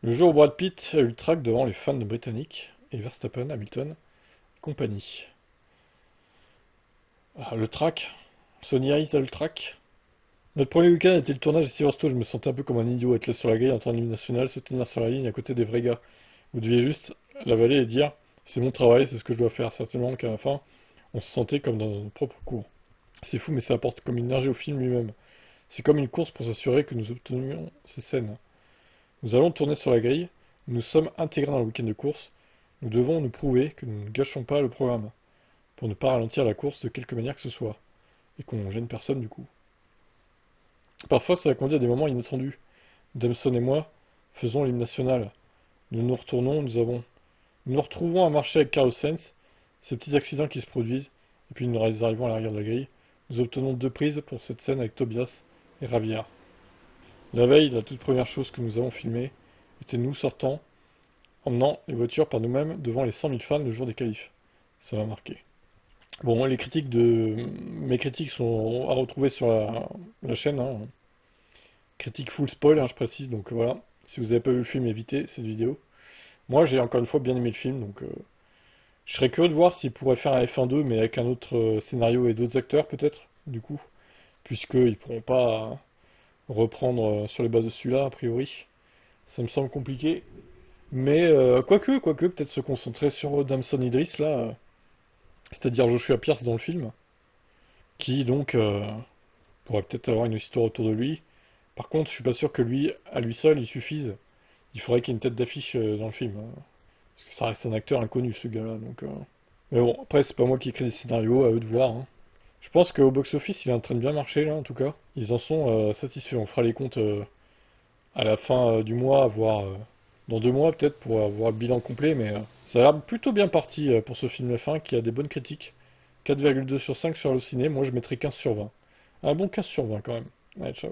Le jour où Brad Pitt a eu le trac devant les fans de Britanniques et Verstappen, Hamilton, et compagnie. Ah, le track. Sony Eyes a le track. Notre premier week-end a été le tournage à Silverstone. Je me sentais un peu comme un idiot à être là sur la grille en temps d'hymne national, se tenir sur la ligne à côté des vrais gars. Vous deviez juste l'avaler et dire c'est mon travail, c'est ce que je dois faire. Certainement qu'à la fin, on se sentait comme dans notre propre cours. C'est fou, mais ça apporte comme une énergie au film lui-même. C'est comme une course pour s'assurer que nous obtenions ces scènes. Nous allons tourner sur la grille. Nous sommes intégrés dans le week-end de course. Nous devons nous prouver que nous ne gâchons pas le programme, pour ne pas ralentir la course de quelque manière que ce soit, et qu'on ne gêne personne du coup. Parfois, ça a conduit à des moments inattendus. Damson et moi faisons l'hymne national. Nous nous retournons, nous nous retrouvons à marcher avec Carlos Sainz, ces petits accidents qui se produisent, et puis nous arrivons à l'arrière de la grille. Nous obtenons 2 prises pour cette scène avec Tobias et Ravière. La veille, la toute première chose que nous avons filmée était nous sortant, emmenant les voitures par nous-mêmes devant les 100 000 fans le jour des qualifs. Ça m'a marqué. Bon, mes critiques sont à retrouver sur la chaîne, hein. Critique full spoil, hein, je précise, donc voilà. Si vous n'avez pas vu le film, évitez cette vidéo. Moi, j'ai encore une fois bien aimé le film, donc je serais curieux de voir s'il pourrait faire un F1-2, mais avec un autre scénario et d'autres acteurs, peut-être, du coup, puisqu'ils pourront pas reprendre sur les bases de celui-là, a priori. Ça me semble compliqué. Mais quoique, peut-être se concentrer sur Damson Idris, là, c'est-à-dire Joshua Pierce dans le film, qui donc pourrait peut-être avoir une histoire autour de lui. Par contre, je suis pas sûr que lui, à lui seul, il suffise. Il faudrait qu'il y ait une tête d'affiche dans le film, hein. Parce que ça reste un acteur inconnu, ce gars-là. Donc, mais bon, après, c'est pas moi qui écris les scénarios, à eux de voir, hein. Je pense qu'au box-office, il est en train de bien marcher, là, en tout cas. Ils en sont satisfaits. On fera les comptes à la fin du mois, voire dans 2 mois, peut-être, pour avoir le bilan complet. Mais ça a l'air plutôt bien parti pour ce film F1, qui a des bonnes critiques. 4,2 sur 5 sur le ciné. Moi, je mettrais 15 sur 20. Un bon 15 sur 20, quand même. Allez, ciao.